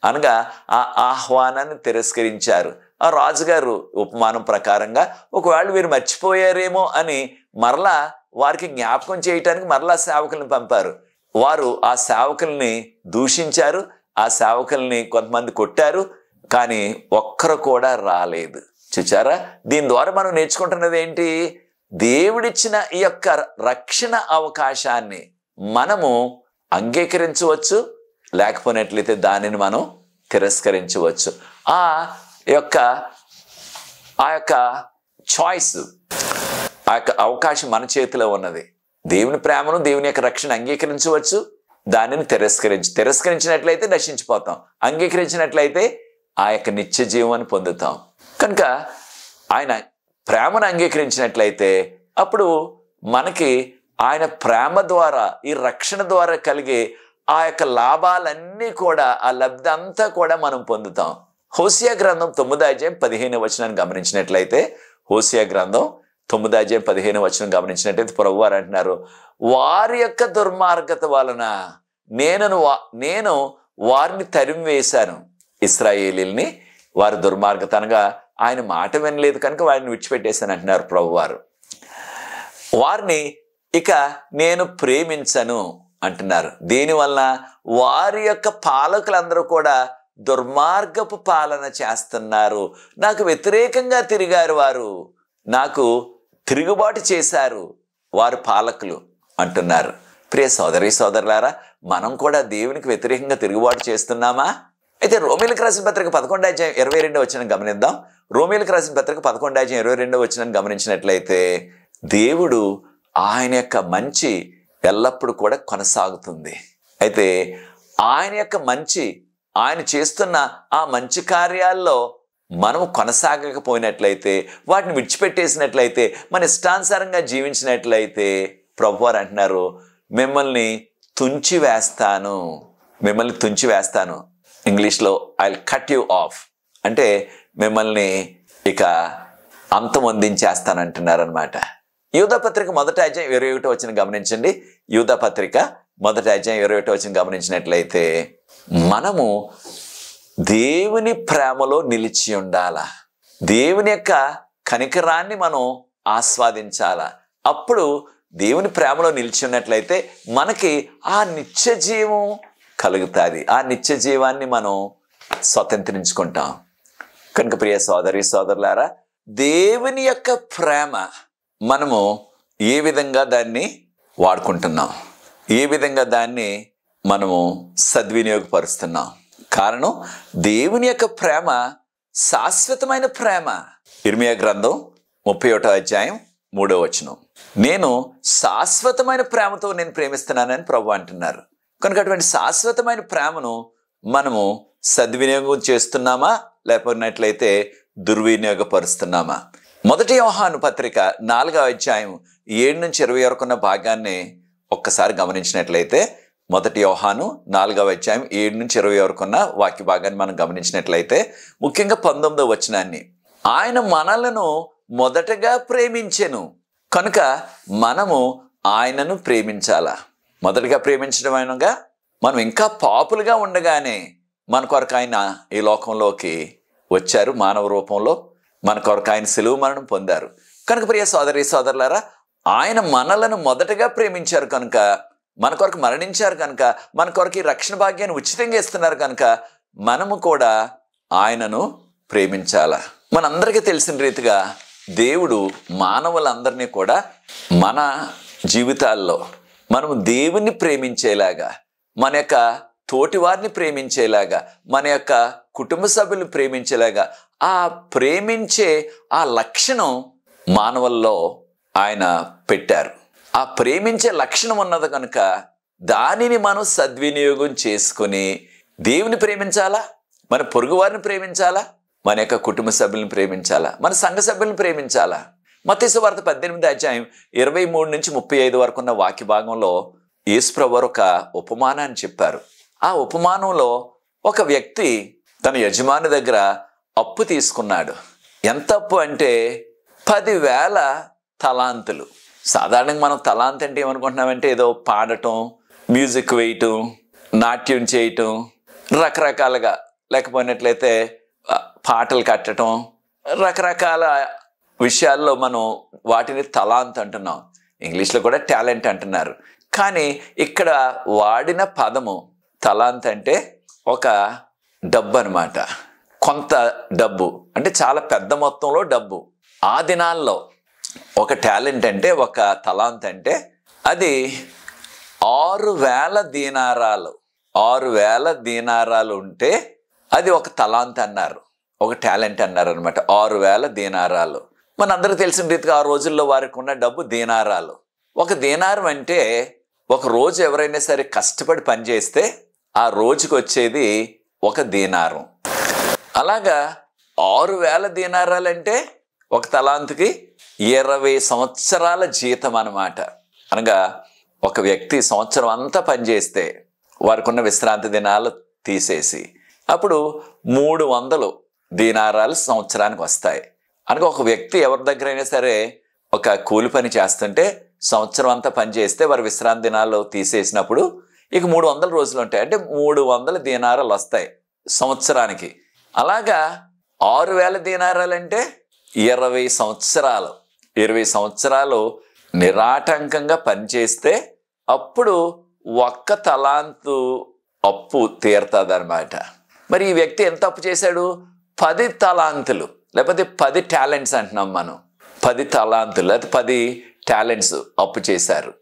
అనగా ఆ ఆహ్వానాన్ని తిరస్కరించారు. ఆ రాజుగారు ఉపమానం ప్రకారంగా ఒకవేళ వీరు మర్చిపోయారేమో అని మరలా వారికి జ్ఞాపకం చేయటానికి మరలా సేవకుల్ని పంపారు. వారు ఆ సేవకుల్ని దూషించారు, ఆ సేవకుల్ని కొంతమంది కొట్టారు, కానీ ఒక్కరు కూడా రాలేదు. చూచారా? దీని ద్వారా మనం నేర్చుకుంటున్నది ఏంటి? దేవుడిచ్చిన ఈ యొక్క రక్షణ అవకాశాన్ని మనము అంగీకరించవచ్చు, లేకపోయినట్లయితే దానిని మనం తిరస్కరించవచ్చు. ఆ యొక్క చాయిస్, ఆ యొక్క అవకాశం మన చేతిలో ఉన్నది. దేవుని ప్రేమను, దేవుని యొక్క రక్షణ అంగీకరించవచ్చు, దానిని తిరస్కరించినట్లయితే నశించిపోతాం, అంగీకరించినట్లయితే ఆ యొక్క నిత్య జీవాన్ని పొందుతాం. కనుక ఆయన ప్రేమను అంగీకరించినట్లయితే అప్పుడు మనకి ఆయన ప్రేమ ద్వారా, ఈ రక్షణ ద్వారా కలిగే ఆ యొక్క లాభాలన్నీ కూడా, ఆ లబ్ధి అంతా కూడా మనం పొందుతాం. హోషేయ గ్రంథం 9:15 గమనించినట్లయితే, హోషేయ గ్రంథం 9:15 గమనించినట్లయితే ప్రభువారు అంటున్నారు, వారి యొక్క దుర్మార్గత వలన నేను వారిని తరిమివేశాను. ఇశ్రాయేలీల్ని వారి దుర్మార్గత అనగా ఆయన మాట వినలేదు కనుక వారిని విడిచిపెట్టేశాను అంటున్నారు ప్రభువారు. వారిని ఇక నేను ప్రేమించను అంటున్నారు. దీనివల్ల వారి యొక్క పాలకులందరూ కూడా దుర్మార్గపు పాలన చేస్తున్నారు. నాకు వ్యతిరేకంగా తిరిగారు, వారు నాకు తిరుగుబాటు చేశారు వారు పాలకులు అంటున్నారు. ప్రియ సోదరి సోదరులారా, మనం కూడా దేవునికి వ్యతిరేకంగా తిరుగుబాటు చేస్తున్నామా? అయితే రోమీయులకు రాసిన పత్రిక 11:22 గమనిద్దాం. రోమీయులకు రాసిన పత్రిక 11:22 గమనించినట్లయితే, దేవుడు ఆయన యొక్క మంచి ఎల్లప్పుడూ కూడా కొనసాగుతుంది. అయితే ఆయన యొక్క మంచి, ఆయన చేస్తున్న ఆ మంచి కార్యాల్లో మనము కొనసాగకపోయినట్లయితే, వాటిని విడిచిపెట్టేసినట్లయితే, మన ఇష్టానుసారంగా జీవించినట్లయితే, ప్రభువారు అంటున్నారు, మిమ్మల్ని తుంచివేస్తాను, మిమ్మల్ని తుంచివేస్తాను. ఇంగ్లీష్లో I will cut you of అంటే మిమ్మల్ని ఇక అంతమొందించేస్తానంటున్నారనమాట. యూదాపత్రిక 1:21 గమనించండి. యూదాపత్రిక 1:21 గమనించినట్లయితే, మనము దేవుని ప్రేమలో నిలిచి ఉండాలా, దేవుని యొక్క కనికరాన్ని మనం ఆస్వాదించాలా. అప్పుడు దేవుని ప్రేమలో నిలిచి ఉన్నట్లయితే మనకి ఆ నిత్య జీవం కలుగుతుంది. ఆ నిత్య జీవాన్ని మనం స్వతంత్రించుకుంటాం. కనుక ప్రియ సోదరి సోదరులారా, దేవుని యొక్క ప్రేమ మనము ఏ విధంగా దాన్ని వాడుకుంటున్నాం, ఏ విధంగా దాన్ని మనము సద్వినియోగపరుస్తున్నాం. కారణం, దేవుని యొక్క ప్రేమ శాశ్వతమైన ప్రేమ. ఇర్మియా గ్రంథం 31:3 నేను శాశ్వతమైన ప్రేమతో నేను ప్రేమిస్తున్నానని ప్రభువు అంటున్నారు. కనుక అటువంటి శాశ్వతమైన ప్రేమను మనము సద్వినియోగం చేస్తున్నామా, లేకపోయినట్లయితే దుర్వినియోగపరుస్తున్నామా? 1 యోహాను పత్రిక 4:7-20 భాగాన్ని ఒక్కసారి గమనించినట్లయితే, 1 యోహాను 4:7-20 వాక్య భాగాన్ని మనం గమనించినట్లయితే, ముఖ్యంగా 19వ వచనాన్ని, ఆయన మనలను మొదటగా ప్రేమించెను కనుక మనము ఆయనను ప్రేమించాలా. మొదటగా ప్రేమించడం అనగా, మనం ఇంకా పాపులుగా ఉండగానే మన కొరకు ఆయన ఈ లోకంలోకి వచ్చారు, మానవ రూపంలో మన కొరకు ఆయన సిలువ మరణం పొందారు. కనుక ప్రియ సోదరి సోదరులారా, ఆయన మనలను మొదటగా ప్రేమించారు కనుక, మన కొరకు మరణించారు కనుక, మన కొరకు ఈ రక్షణ భాగ్యాన్ని ఉచితంగా ఇస్తున్నారు కనుక, మనము కూడా ఆయనను ప్రేమించాలా. మనందరికీ తెలిసిన రీతిగా దేవుడు మానవులందరినీ కూడా మన జీవితాల్లో మనము దేవుణ్ణి ప్రేమించేలాగా, మన యొక్క తోటి వారిని ప్రేమించేలాగా, మన యొక్క కుటుంబ సభ్యులను ప్రేమించేలాగా, ఆ ప్రేమించే ఆ లక్షణం మానవుల్లో ఆయన పెట్టారు. ఆ ప్రేమించే లక్షణం ఉన్నది కనుక దానిని మనం సద్వినియోగం చేసుకుని దేవుని ప్రేమించాలా, మన పొరుగు వారిని ప్రేమించాలా, మన యొక్క కుటుంబ సభ్యులను ప్రేమించాలా, మన సంఘ సభ్యులను ప్రేమించాలా. మత్తయి సువార్త 18:23-35 వాక్య భాగంలో యేసుప్రభువు ఒక ఉపమానాన్ని చెప్పారు. ఆ ఉపమానంలో ఒక వ్యక్తి తన యజమాని దగ్గర అప్పు తీసుకున్నాడు. ఎంత అప్పు అంటే 10,000 తలాంతులు. సాధారణంగా మనం తలాంత్ అంటే ఏమనుకుంటున్నామంటే ఏదో పాడటం, మ్యూజిక్ వేయటం, నాట్యం చేయటం, రకరకాలుగా, లేకపోయినట్లయితే పాటలు కట్టడం, రకరకాల విషయాల్లో మనం వాటిని తలాంత్ అంటున్నాం. ఇంగ్లీష్లో కూడా టాలెంట్ అంటున్నారు. కానీ ఇక్కడ వాడిన పదము తలాంత్ అంటే ఒక డబ్బు అనమాట. కొంత డబ్బు అంటే చాలా పెద్ద మొత్తంలో డబ్బు. ఆ దినాల్లో ఒక టాలెంట్ అంటే, ఒక తలాంత్ అంటే అది 6,000 దీనారాలు. 6,000 దీనారాలు ఉంటే అది ఒక తలాంత్ అన్నారు, ఒక టాలెంట్ అన్నారు అనమాట. 6,000 దీనారాలు. మనందరికీ తెలిసిన రీతిగా ఆ రోజుల్లో వారికి ఉన్న డబ్బు దీనారాలు. ఒక దీనారం అంటే ఒక రోజు ఎవరైనా సరే కష్టపడి పనిచేస్తే ఆ రోజుకి వచ్చేది ఒక దీనారం. అలాగా 6,000 దీనారాలు అంటే ఒక తలాంతుకి 20 సంవత్సరాల జీతం అన్నమాట. అనగా ఒక వ్యక్తి సంవత్సరం అంతా పనిచేస్తే వారికి ఉన్న విశ్రాంతి దినాలు తీసేసి అప్పుడు 300 దీనారాలు సంవత్సరానికి వస్తాయి. అనగా ఒక వ్యక్తి ఎవరి దగ్గరైనా సరే ఒక కూలి పని చేస్తుంటే సంవత్సరం అంతా పని చేస్తే వారి విశ్రాంతి దినాలు తీసేసినప్పుడు ఇక 300 రోజులు ఉంటాయి. అంటే 300 దీనారాలు వస్తాయి సంవత్సరానికి. అలాగా 6,000 దీనారాలు అంటే 20 సంవత్సరాలు. 20 సంవత్సరాలు నిరాటంకంగా పనిచేస్తే అప్పుడు ఒక్క తలాంతు అప్పు తీరుతుంది అనమాట. మరి ఈ వ్యక్తి ఎంత అప్పు చేశాడు? 10 తలాంతులు, లేకపోతే 10 టాలెంట్స్ అంటున్నాం మనం. 10 తలాంతులు లేకపోతే 10 టాలెంట్స్ అప్పు చేశారు.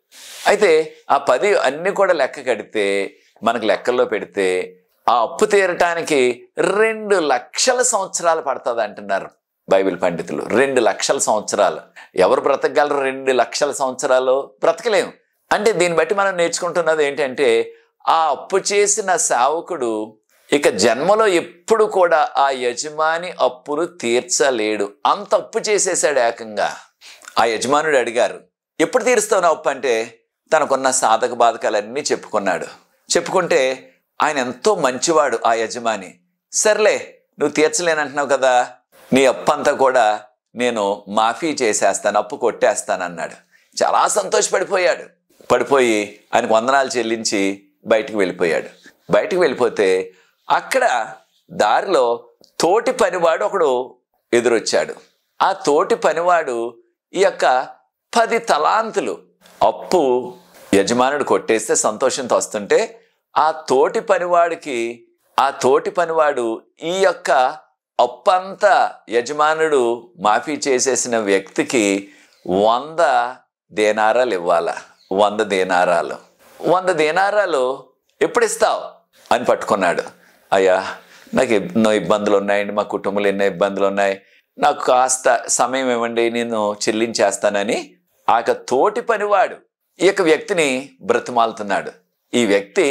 అయితే ఆ 10 అన్నీ కూడా లెక్క కడితే, మనకు లెక్కల్లో పెడితే ఆ అప్పు తీరటానికి 2 లక్షల సంవత్సరాలు పడుతుంది అంటున్నారు బైబిల్ పండితులు. 2 లక్షల సంవత్సరాలు. ఎవరు బ్రతకగలరు 2 లక్షల సంవత్సరాలు? బ్రతకలేము. అంటే దీన్ని బట్టి మనం నేర్చుకుంటున్నది ఏంటంటే, ఆ అప్పు చేసిన సేవకుడు ఇక జన్మలో ఎప్పుడు కూడా ఆ యజమాని అప్పులు తీర్చలేడు. అంత అప్పు చేసేసాడు ఏకంగా. ఆ యజమానుడు అడిగారు, ఎప్పుడు తీరుస్తావు నా అప్పు అంటే, తనకున్న సాధక బాధకాలన్నీ చెప్పుకున్నాడు. చెప్పుకుంటే ఆయన ఎంతో మంచివాడు ఆ యజమాని. సర్లే, నువ్వు తీర్చలేనంటున్నావు కదా, నీ అప్పు అంతా కూడా నేను మాఫీ చేసేస్తాను, అప్పు కొట్టేస్తానన్నాడు. చాలా సంతోషపడిపోయాడు. పడిపోయి ఆయనకు వందనాలు చెల్లించి బయటికి వెళ్ళిపోయాడు. బయటికి వెళ్ళిపోతే అక్కడ దారిలో తోటి పనివాడు ఒకడు ఎదురొచ్చాడు. ఆ తోటి పనివాడు ఈ యొక్క 10 తలాంతులు అప్పు యజమానుడు కొట్టేస్తే సంతోషంతో వస్తుంటే, ఆ తోటి పనివాడు ఈ యొక్క అప్పంతా యజమానుడు మాఫీ చేసేసిన వ్యక్తికి 100 దేనారాలు ఇవ్వాలా. 100 దేనారాలు. 100 దేనారాలు ఎప్పుడు ఇస్తావు అని పట్టుకున్నాడు. అయ్యా, నాకు ఎన్నో ఇబ్బందులు ఉన్నాయండి, మా కుటుంబంలో ఎన్నో ఇబ్బందులు ఉన్నాయి, నాకు కాస్త సమయం ఇవ్వండి, నేను చెల్లించేస్తానని ఆ తోటి పనివాడు ఈ యొక్క వ్యక్తిని బ్రతిమాలుతున్నాడు. ఈ వ్యక్తి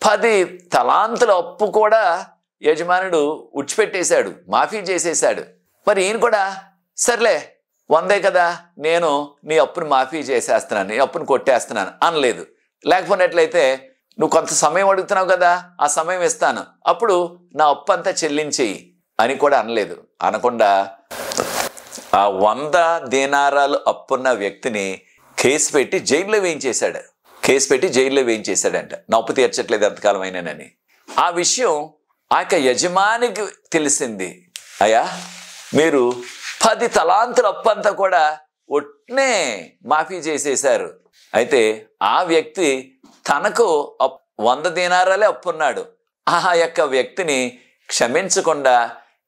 10 తలాంతుల అప్పు కూడా యజమానుడు ఉడిచిపెట్టేశాడు, మాఫీ చేసేశాడు. మరి ఈయన కూడా సర్లే 100 కదా, నేను నీ అప్పును మాఫీ చేసేస్తున్నాను, నీ అప్పును కొట్టేస్తున్నాను అనలేదు. లేకపోయినట్లయితే నువ్వు కొంత సమయం అడుగుతున్నావు కదా, ఆ సమయం ఇస్తాను, అప్పుడు నా అప్పు అంతా చెల్లించేయి అని కూడా అనలేదు. అనకుండా ఆ 100 దేనారాలు అప్పున్న వ్యక్తిని కేసు పెట్టి జైల్లో వేయించేశాడంట. నా అప్పు తీర్చట్లేదు ఎంతకాలం అయినానని. ఆ విషయం ఆ యొక్క యజమానికి తెలిసింది. అయ్యా, మీరు 10 తలాంతుల అప్పు అంతా కూడా ఒట్నే మాఫీ చేసేశారు. అయితే ఆ వ్యక్తి తనకు 100 దేనారాలే అప్పున్నాడు. ఆ యొక్క వ్యక్తిని క్షమించకుండా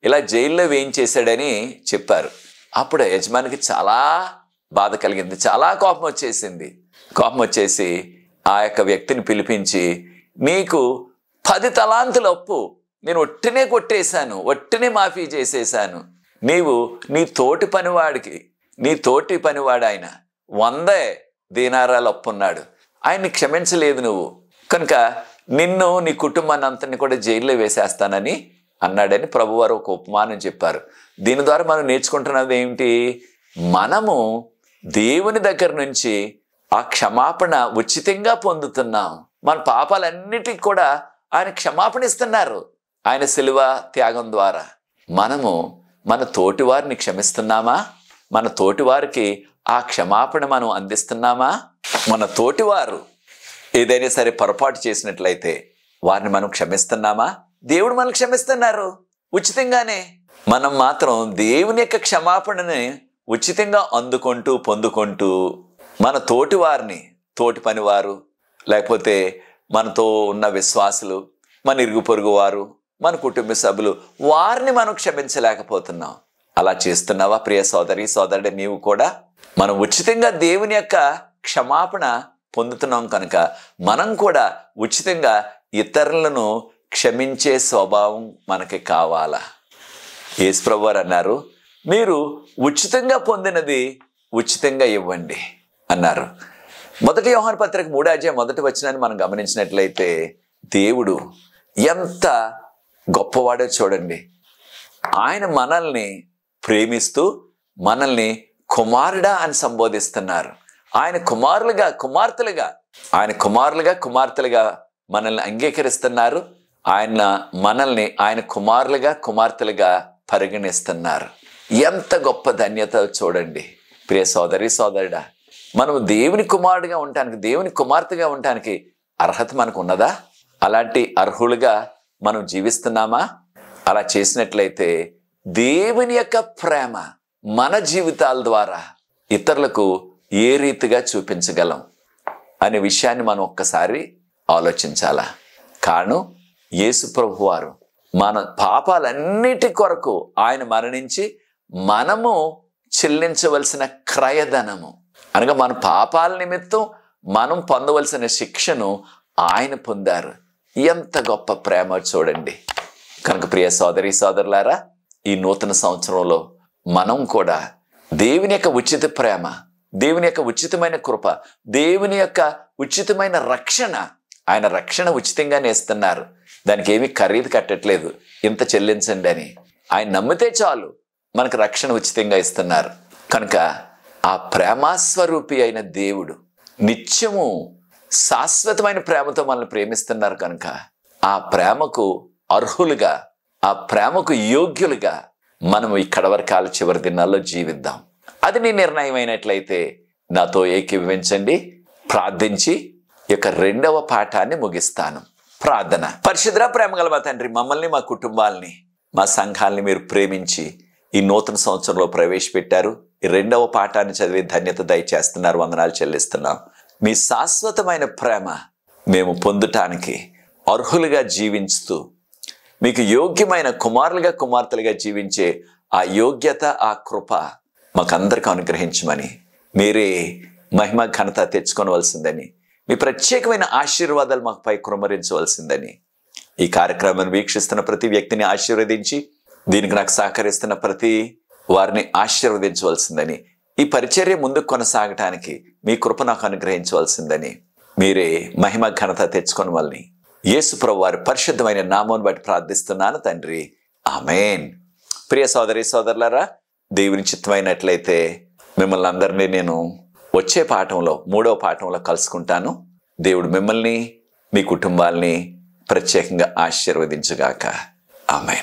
ఇలా జైల్లో వేయించేశాడని చెప్పారు. అప్పుడు యజమానికి చాలా బాధ కలిగింది, చాలా కోపం వచ్చేసి ఆ యొక్క వ్యక్తిని పిలిపించి, నీకు 10 తలాంతుల అప్పు నేను ఒట్టినే కొట్టేశాను, ఒట్టినే మాఫీ చేసేశాను. నీవు నీ తోటి పనివాడు ఆయన 100 దేనారాలు అప్పున్నాడు, ఆయన్ని క్షమించలేదు నువ్వు, కనుక నిన్ను నీ కుటుంబాన్ని అంతని కూడా జైల్లో వేసేస్తానని అన్నాడని ప్రభువారు ఒక ఉపమానం చెప్పారు. దీని ద్వారా మనం నేర్చుకుంటున్నది ఏమిటి? మనము దేవుని దగ్గర నుంచి ఆ క్షమాపణ ఉచితంగా పొందుతున్నాం. మన పాపాలన్నిటికీ కూడా ఆయన క్షమాపణ ఇస్తున్నారు ఆయన శిలువ త్యాగం ద్వారా. మనము మన తోటి వారిని క్షమిస్తున్నామా? మన తోటి వారికి ఆ క్షమాపణ మనం అందిస్తున్నామా? మన తోటివారు ఏదైనా సరే పొరపాటు చేసినట్లయితే వారిని మనం క్షమిస్తున్నామా? దేవుడు మనం క్షమిస్తున్నారు ఉచితంగానే. మనం మాత్రం దేవుని యొక్క క్షమాపణని ఉచితంగా పొందుకుంటూ మన తోటివారిని, తోటి పనివారు, లేకపోతే మనతో ఉన్న విశ్వాసులు, మన ఇరుగు పొరుగు వారు, మన కుటుంబ సభ్యులు, వారిని మనం క్షమించలేకపోతున్నాం. అలా చేస్తున్నావా ప్రియ సోదరి సోదరుడే? నీవు కూడా మనం ఉచితంగా దేవుని యొక్క క్షమాపణ పొందుతున్నాం కనుక మనం కూడా ఉచితంగా ఇతరులను క్షమించే స్వభావం మనకి కావాలా? యేసుప్రభువు వారు అన్నారు, మీరు ఉచితంగా పొందినది ఉచితంగా ఇవ్వండి అన్నారు. 1 యోహాను పత్రిక 3వ అధ్యాయం 1వ వచనాన్ని మనం గమనించినట్లయితే దేవుడు ఎంత గొప్పవాడో చూడండి. ఆయన మనల్ని ప్రేమిస్తూ మనల్ని కుమారుడా అని సంబోధిస్తున్నారు. ఆయన కుమారులుగా మనల్ని అంగీకరిస్తున్నారు. మనల్ని ఆయన కుమార్తెలుగా పరిగణిస్తున్నారు. ఎంత గొప్ప ధన్యత చూడండి ప్రియ సోదరి సోదరుడా. మనం దేవుని కుమారుడిగా ఉండటానికి, దేవుని కుమార్తెగా ఉండటానికి అర్హత మనకు ఉన్నదా? అలాంటి అర్హులుగా మనం జీవిస్తున్నామా? అలా చేసినట్లయితే దేవుని యొక్క ప్రేమ మన జీవితాల ద్వారా ఇతరులకు ఏ రీతిగా చూపించగలం అనే విషయాన్ని మనం ఒక్కసారి ఆలోచించాలా. కారణం యేసు ప్రభువారు మన పాపాలన్నిటి కొరకు ఆయన మరణించి మనము చెల్లించవలసిన క్రయధనము అనగా మన పాపాల నిమిత్తం మనం పొందవలసిన శిక్షను ఆయన పొందారు. ఎంత గొప్ప ప్రేమ చూడండి. కనుక ప్రియ సోదరి సోదరులారా, ఈ నూతన సంవత్సరంలో మనం కూడా దేవుని యొక్క ఉచిత ప్రేమ, దేవుని యొక్క ఉచితమైన కృప, దేవుని యొక్క ఉచితమైన రక్షణ, ఆయన రక్షణ ఉచితంగానే ఇస్తున్నారు. దానికి ఏమీ ఖరీదు కట్టట్లేదు, ఇంత చెల్లించండి అని. ఆయన నమ్మితే చాలు మనకు రక్షణ ఉచితంగా ఇస్తున్నారు. కనుక ఆ ప్రేమాస్వరూపి అయిన దేవుడు నిత్యము శాశ్వతమైన ప్రేమతో మనల్ని ప్రేమిస్తున్నారు. కనుక ఆ ప్రేమకు అర్హులుగా, ఆ ప్రేమకు యోగ్యులుగా మనము ఈ కడవరకాల చివరి దినాల్లో జీవిద్దాం. అది నీ నిర్ణయం అయినట్లయితే నాతో ఏకీభవించండి. ప్రార్థించి ఈ యొక్క 2వ పాఠాన్ని ముగిస్తాను. ప్రార్థన. పరిశుద్ధ ప్రేమగల మా తండ్రి, మమ్మల్ని, మా కుటుంబాలని, మా సంఘాలని మీరు ప్రేమించి ఈ నూతన సంవత్సరంలో ప్రవేశపెట్టారు. ఈ 2వ పాఠాన్ని చదివి ధన్యత దయచేస్తున్నారు. వందనాలు చెల్లిస్తున్నాం. మీ శాశ్వతమైన ప్రేమ మేము పొందటానికి అర్హులుగా జీవించుతూ మీకు యోగ్యమైన కుమారులుగా కుమార్తెలుగా జీవించే ఆ యోగ్యత, ఆ కృప మాకందరికీ అనుగ్రహించమని, మీరే మహిమ ఘనత తెచ్చుకోవలసిందని, మీ ప్రత్యేకమైన ఆశీర్వాదాలు మాకుపై కుమ్మరించవలసిందని, ఈ కార్యక్రమాన్ని వీక్షిస్తున్న ప్రతి వ్యక్తిని ఆశీర్వదించి దీనికి నాకు సహకరిస్తున్న ప్రతి వారిని ఆశీర్వదించవలసిందని, ఈ పరిచర్య ముందుకు కొనసాగటానికి మీ కృప నాకు అనుగ్రహించవలసిందని, మీరే మహిమ ఘనత తెచ్చుకొని వాళ్ళని యేసు ప్రభు వారి పరిశుద్ధమైన నామాన్ని బట్టి ప్రార్థిస్తున్నాను తండ్రి. ఆమేన్. ప్రియ సోదరి సోదరులారా, దేవుని చిత్తమైనట్లయితే మిమ్మల్ని అందరినీ నేను వచ్చే పాఠంలో 3వ పాఠంలో కలుసుకుంటాను. దేవుడు మిమ్మల్ని, మీ కుటుంబాల్ని ప్రత్యేకంగా ఆశీర్వదించుగాక. ఆమేన్.